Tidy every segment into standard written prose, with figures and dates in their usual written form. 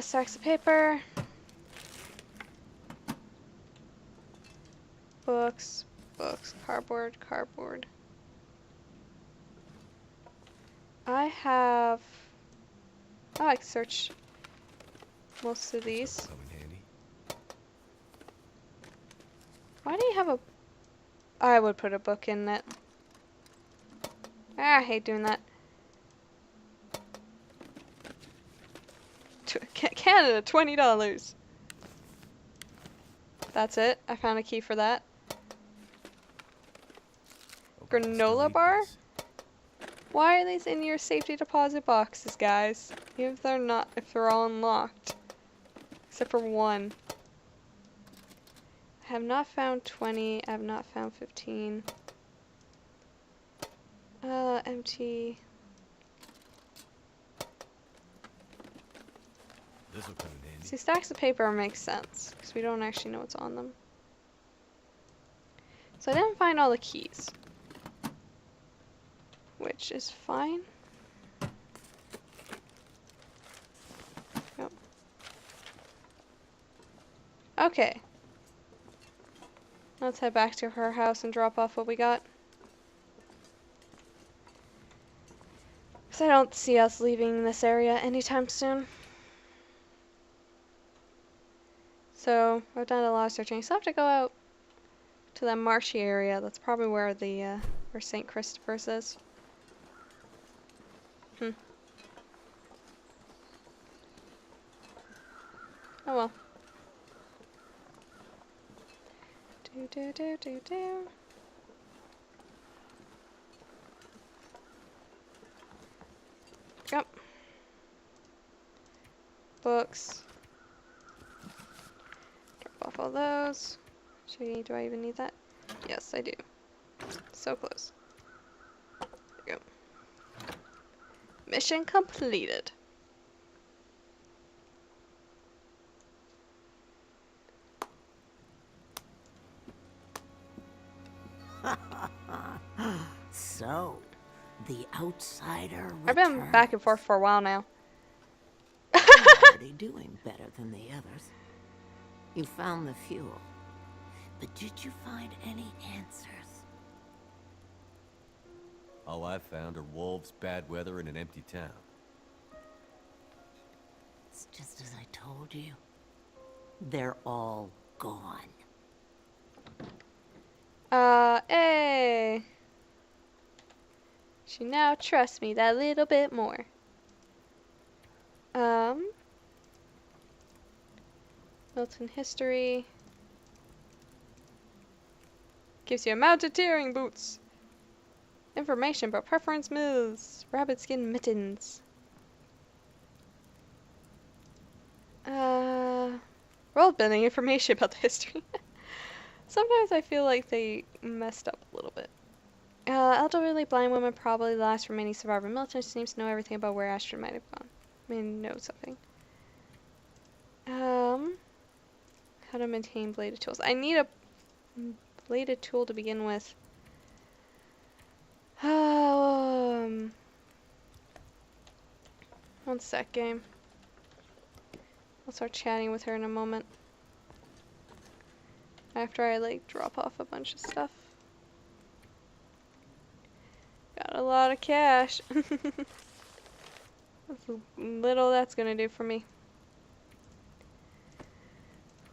Stacks of paper. Books, books, cardboard, cardboard. I have... Oh, I can search most of these. Why do you have a... I would put a book in it. Ah, I hate doing that. Canada, $20. That's it. I found a key for that. Granola bar? Why are these in your safety deposit boxes, guys? Even if they're not, if they're all unlocked. Except for one. I have not found 20. I have not found 15. Empty. This will come in handy. See, stacks of paper makes sense, because we don't actually know what's on them. So I didn't find all the keys. Which is fine. Yep. Okay. Let's head back to her house and drop off what we got. Because I don't see us leaving this area anytime soon. So, I've done a lot of searching. So I have to go out to the marshy area. That's probably where the, where St. Christopher's is. Oh well. Do. Yep. Books. Drop off all those. Do I even need that? Yes, I do. So close. There we go. Mission completed. So, the outsider I've been back and forth for a while now. already doing better than the others. You found the fuel, but did you find any answers? All I've found are wolves, bad weather, and an empty town. It's just as I told you. They're all gone. Hey. She now trusts me that little bit more. Milton history. Gives you mountaineering boots. Information about preference moves. Rabbit skin mittens. World building information about the history. Sometimes I feel like they messed up a little bit. Elderly blind woman, probably the last remaining survivor. Milton seems to know everything about where Astrid might have gone. I mean, know something. How to maintain bladed tools. I need a bladed tool to begin with. One sec, game. I'll start chatting with her in a moment. After I, like, drop off a bunch of stuff. Got a lot of cash. That's little that's gonna do for me.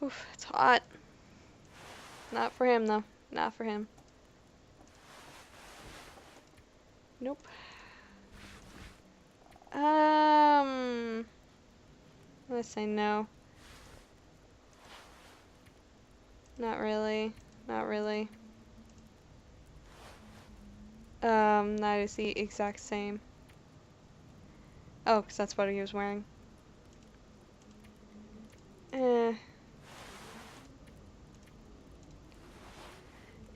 Oof, it's hot. Not for him, though. Not for him. Nope. Let's say no. Not really. Not really. That is the exact same. Oh, because that's what he was wearing.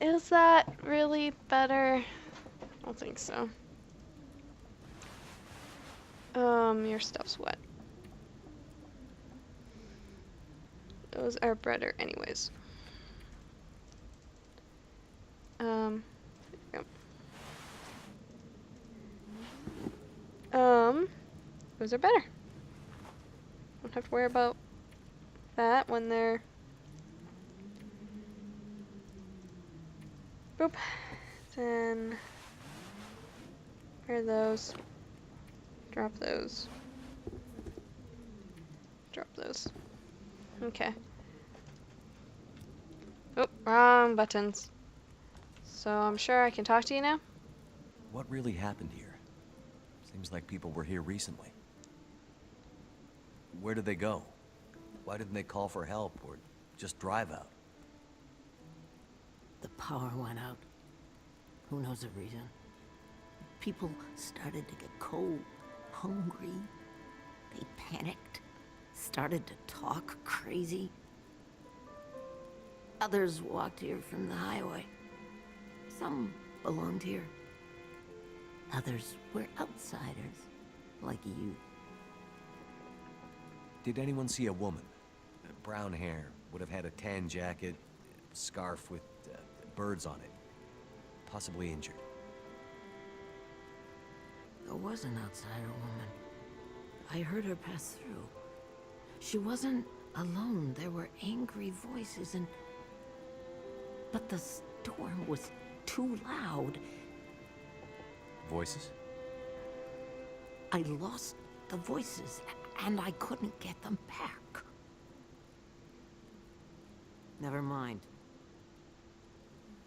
Is that really better? I don't think so. Your stuff's wet. Those are better anyways. There we go. Those are better. Don't have to worry about that when they're... Boop. Then... Where are those? Drop those. Drop those. Okay. Oh, wrong buttons. So I'm sure I can talk to you now? What really happened here? Seems like people were here recently. Where did they go? Why didn't they call for help or just drive out? The power went out. Who knows the reason? People started to get cold, hungry. They panicked, started to talk crazy. Others walked here from the highway. Some belonged here. Others were outsiders, like you. Did anyone see a woman? Brown hair, would have had a tan jacket, scarf with birds on it. Possibly injured. There was an outsider woman. I heard her pass through. She wasn't alone. There were angry voices and... But the storm was too loud. Voices? I lost the voices, and I couldn't get them back. Never mind.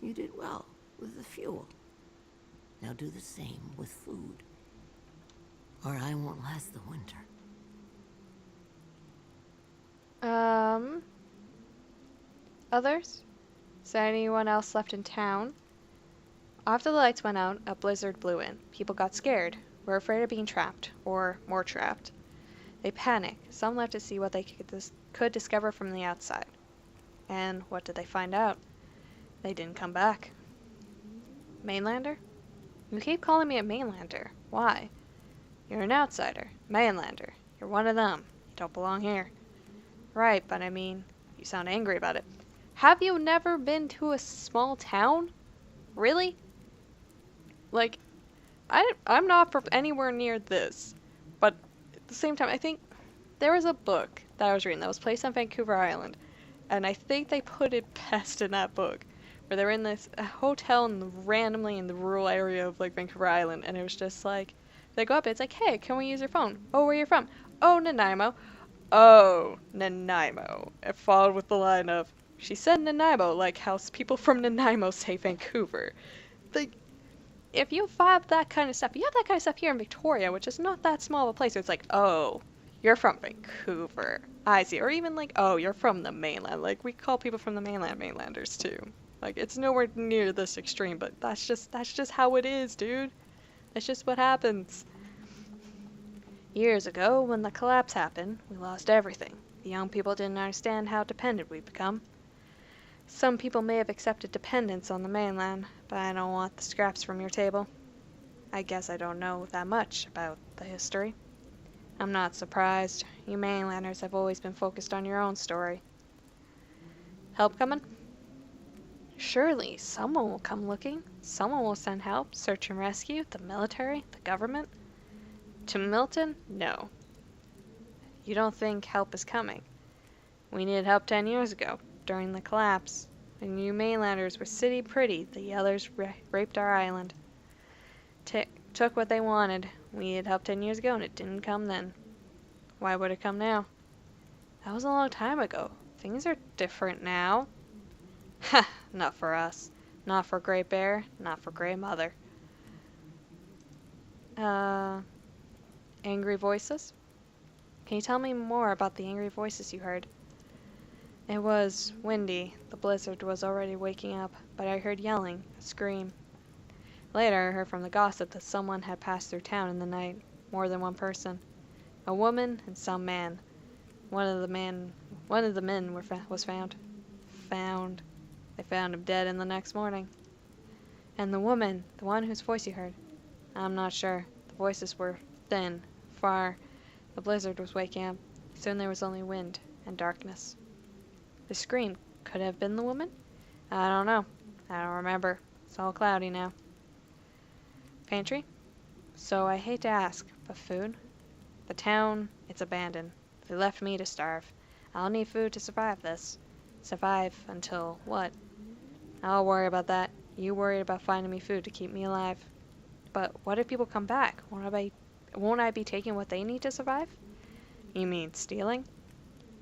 You did well with the fuel. Now do the same with food, or I won't last the winter. Others? Is there anyone else left in town? After the lights went out, a blizzard blew in. People got scared, were afraid of being trapped, or more trapped. They panicked. Some left to see what they could discover from the outside. And what did they find out? They didn't come back. Mainlander? You keep calling me a mainlander. Why? You're an outsider. Mainlander. You're one of them. You don't belong here. Right, but I mean, you sound angry about it. Have you never been to a small town? Really? Like, I'm not from anywhere near this. But at the same time, I think there was a book that I was reading that was placed on Vancouver Island. And I think they put it best in that book. Where they were in this hotel randomly in the rural area of like Vancouver Island. And it was just like, they go up, it's like, hey, can we use your phone? Oh, where are you from? Oh, Nanaimo. Oh, Nanaimo. It followed with the line of, she said Nanaimo, like how people from Nanaimo say Vancouver. Like, if you have that kind of stuff, you have that kind of stuff here in Victoria, which is not that small of a place. So it's like, oh, you're from Vancouver. I see. Or even like, oh, you're from the mainland. Like, we call people from the mainland mainlanders too. Like, it's nowhere near this extreme, but that's just how it is, dude. That's just what happens. Years ago, when the collapse happened, we lost everything. The young people didn't understand how dependent we'd become. Some people may have accepted dependence on the mainland, but I don't want the scraps from your table. I guess I don't know that much about the history. I'm not surprised. You mainlanders have always been focused on your own story. Help coming? Surely, someone will come looking. Someone will send help, search and rescue, the military, the government. To Milton? No. You don't think help is coming. We needed help 10 years ago, during the collapse. And you mainlanders were city pretty, the others raped our island. Took what they wanted. We needed help 10 years ago and it didn't come then. Why would it come now? That was a long time ago. Things are different now. Ha! Not for us. Not for Great Bear. Not for Grey Mother. Angry voices? Can you tell me more about the angry voices you heard? It was windy. The blizzard was already waking up, but I heard yelling, a scream. Later, I heard from the gossip that someone had passed through town in the night. More than one person. A woman and some man. One of the men was found. They found him dead in the next morning. And the woman, the one whose voice you heard? I'm not sure. The voices were thin, far. The blizzard was waking up. Soon there was only wind and darkness. The scream could have been the woman? I don't know. I don't remember. It's all cloudy now. Pantry? So I hate to ask, but food? The town, it's abandoned. They left me to starve. I'll need food to survive this. Survive until what? I'll worry about that. You worry about finding me food to keep me alive. But what if people come back? Won't I be taking what they need to survive? You mean stealing?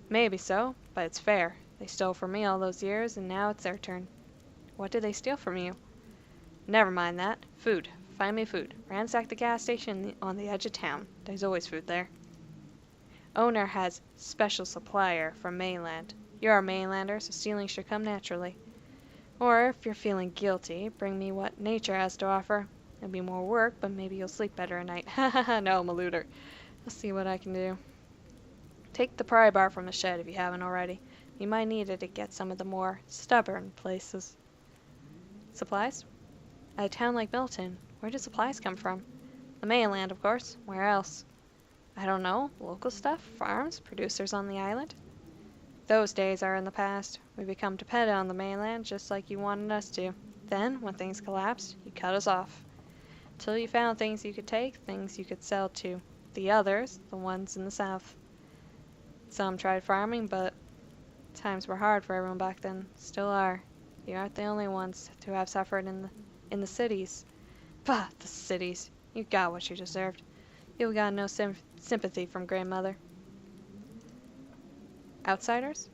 Maybe so, but it's fair. They stole from me all those years, and now it's their turn. What did they steal from you? Never mind that. Food. Find me food. Ransack the gas station on the edge of town. There's always food there. Owner has special supplier from mainland. You're a mainlander, so stealing should come naturally. Or, if you're feeling guilty, bring me what nature has to offer. It'll be more work, but maybe you'll sleep better at night. Ha ha ha, no, I'm a looter. I'll see what I can do. Take the pry bar from the shed if you haven't already. You might need it to get some of the more stubborn places. Supplies? At a town like Milton, where do supplies come from? The mainland, of course. Where else? I don't know. Local stuff? Farms? Producers on the island? Those days are in the past. We become dependent on the mainland just like you wanted us to. Then, when things collapsed, you cut us off. Till you found things you could take, things you could sell to. The others, the ones in the south. Some tried farming, but times were hard for everyone back then. Still are. You aren't the only ones to have suffered in the cities. Bah, the cities. You got what you deserved. You got no sympathy from grandmother. Outsiders?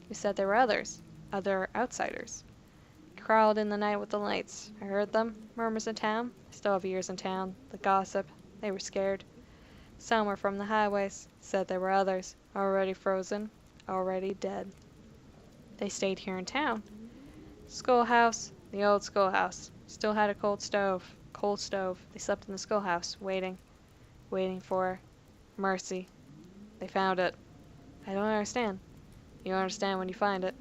You said there were others. Other outsiders. Crawled in the night with the lights. I heard them. Murmurs in town. Still have ears in town. The gossip. They were scared. Some were from the highways. Said there were others. Already frozen. Already dead. They stayed here in town. Schoolhouse. The old schoolhouse. Still had a cold stove. Cold stove. They slept in the schoolhouse, waiting. Waiting for mercy. They found it. I don't understand. You'll understand when you find it.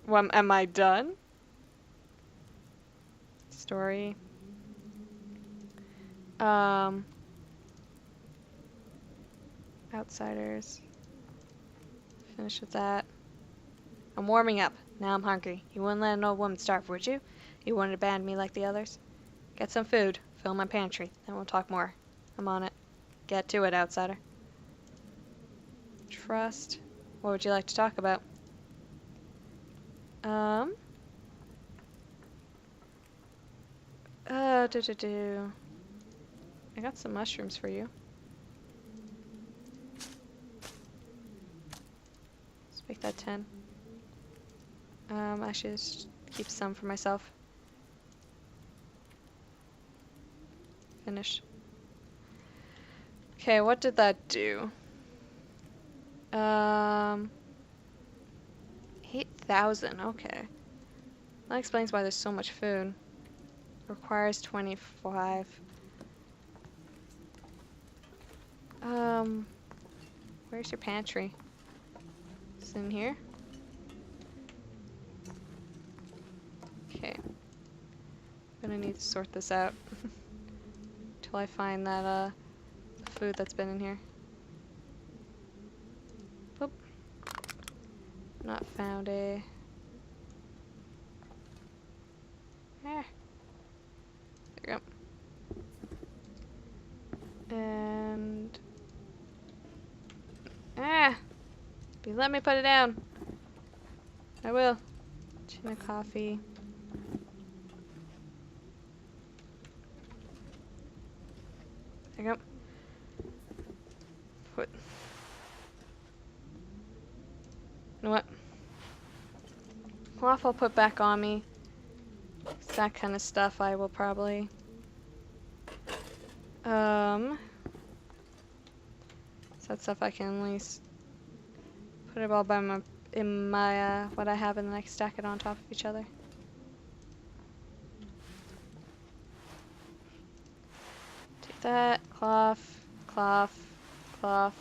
Well, am I done? Story. Outsiders. Finish with that. I'm warming up. Now I'm hungry. You wouldn't let an old woman starve, would you? You wouldn't abandon me like the others? Get some food. Fill my pantry. Then we'll talk more. I'm on it. Get to it, outsider. Trust. What would you like to talk about? I got some mushrooms for you. Let's make that 10. I should just keep some for myself. Finish. Okay, what did that do? 8,000, okay. That explains why there's so much food. Requires 25. Where's your pantry? Is it in here? Okay. I'm gonna need to sort this out. Till I find that, food that's been in here. Whoop. Not found a... There we go. And... If you let me put it down. I will. Tuna coffee. There you go. Put... You know what? Cloth I'll put back on me. That kind of stuff I will probably... So that stuff I can at least put it all by my what I have, and then I can stack it on top of each other. Take that, cloth, cloth, cloth.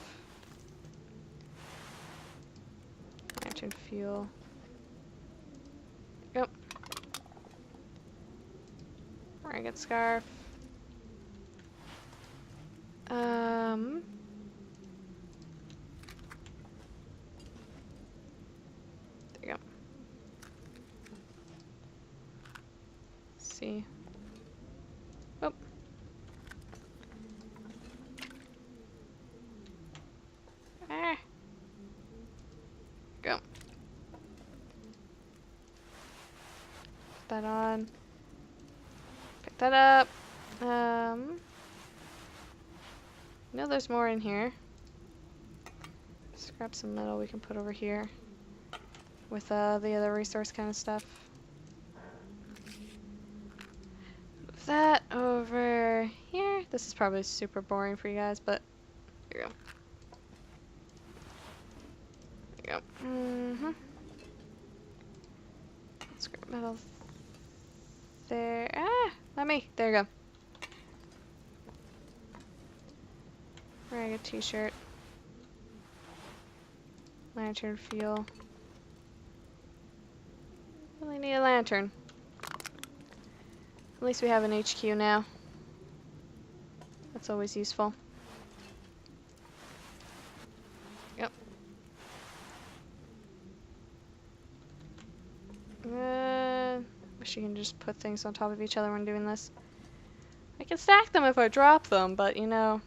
Lantern fuel. Yep. Ragged scarf. There you go. Let's see. Oh, that on. Pick that up. No, there's more in here. Scrap some metal we can put over here with the other resource kind of stuff. Move that over here. This is probably super boring for you guys, but here you go. There you go. Scrap metal there. Ah, let me. There you go. Ragged t-shirt. Lantern fuel. Really need a lantern. At least we have an HQ now. That's always useful. Yep. Wish you can just put things on top of each other when doing this. I can stack them if I drop them, but you know,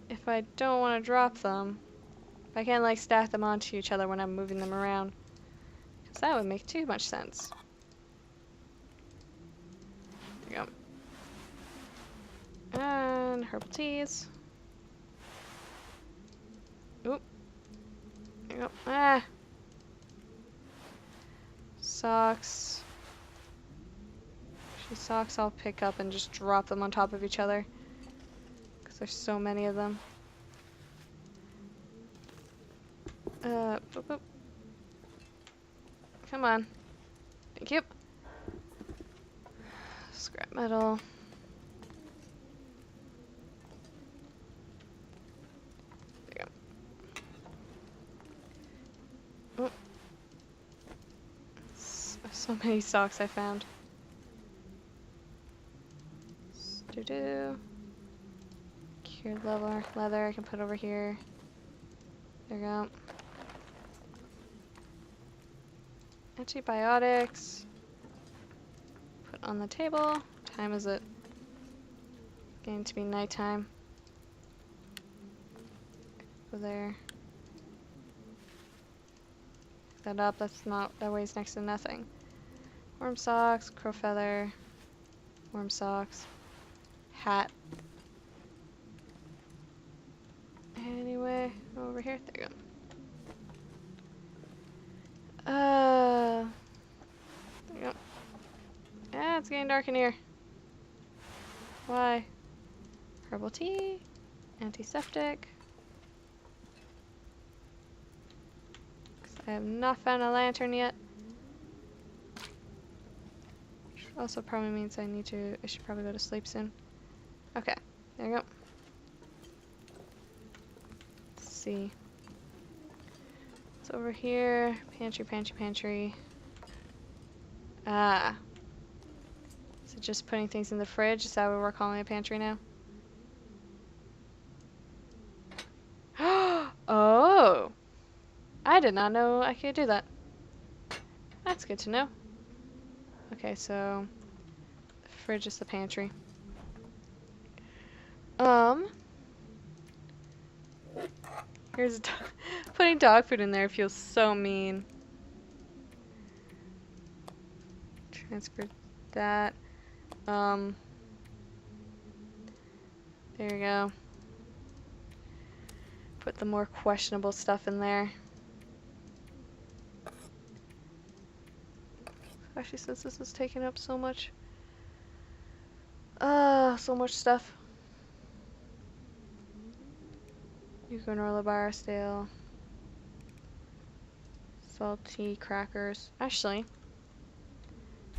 if I don't want to drop them, I can't like stack them onto each other when I'm moving them around, because that would make too much sense. There you go. And herbal teas. Oop. There you go. Ah. Socks. Actually, socks I'll pick up and just drop them on top of each other, because there's so many of them. Boop, boop. Come on. Thank you. Scrap metal. There you go. Oh. So many socks I found. Do-do. Cured leather I can put over here. There you go. Antibiotics. Put on the table. What time is it? Getting to be nighttime. Go there. Pick that up. That weighs next to nothing. Worm socks, crow feather, worm socks, hat. Anyway, over here. There you go. There you go. Yeah, it's getting dark in here. Why? Herbal tea, antiseptic. I have not found a lantern yet. Which also probably means I should probably go to sleep soon. Okay, there you go. Let's see. It's over here. Pantry, pantry, pantry. Ah. Is it just putting things in the fridge? Is that what we're calling a pantry now? Oh! I did not know I could do that. That's good to know. Okay, so the fridge is the pantry. Here's putting dog food in there feels so mean. Transfer that. There you go. Put the more questionable stuff in there. Especially since this is taking up so much. So much stuff. New granola bar, stale. Salty crackers. Actually,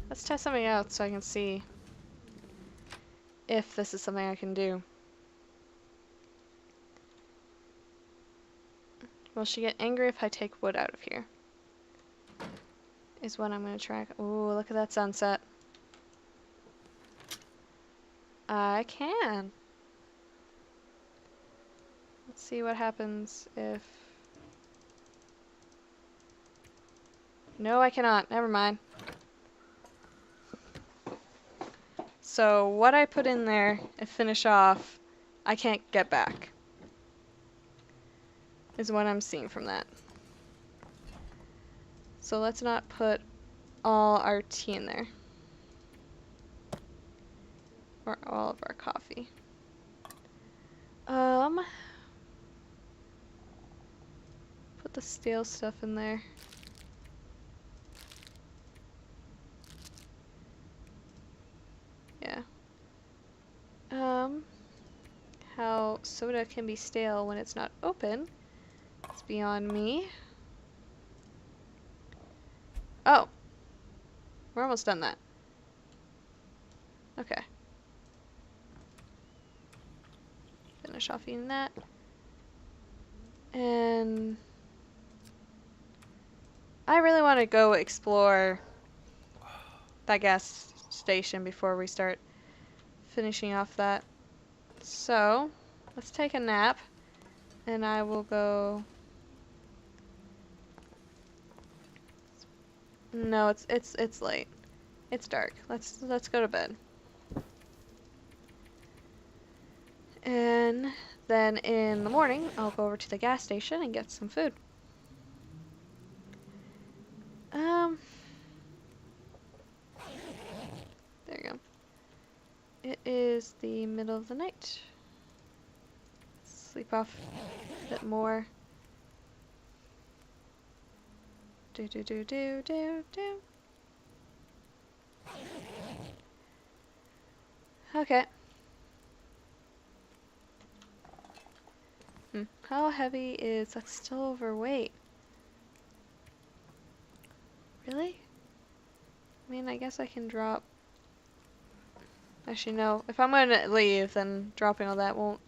let's test something out so I can see if this is something I can do. Will she get angry if I take wood out of here? Is what I'm going to try. Ooh, look at that sunset. I can. Let's see what happens if... No, I cannot. Never mind. So what I put in there and finish off, I can't get back. Is what I'm seeing from that. So let's not put all our tea in there. Or all of our coffee. Put the stale stuff in there. Yeah. How soda can be stale when it's not open, it's beyond me. Oh! We're almost done that. Okay. Finish off eating that. And I really want to go explore that gas station before we start finishing off that. So, let's take a nap, and I will go... No, it's late. It's dark. Let's go to bed. And then in the morning, I'll go over to the gas station and get some food. There you go. It is the middle of the night. Sleep off a bit more. Do. Okay. How heavy is that? Still overweight? Really? I mean, I guess I can drop... Actually, no. If I'm gonna leave, then dropping all that won't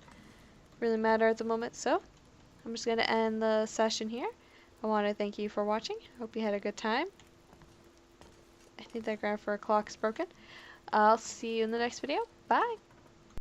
really matter at the moment. So, I'm just gonna end the session here. I want to thank you for watching. Hope you had a good time. I think that graph for a clock is broken. I'll see you in the next video. Bye!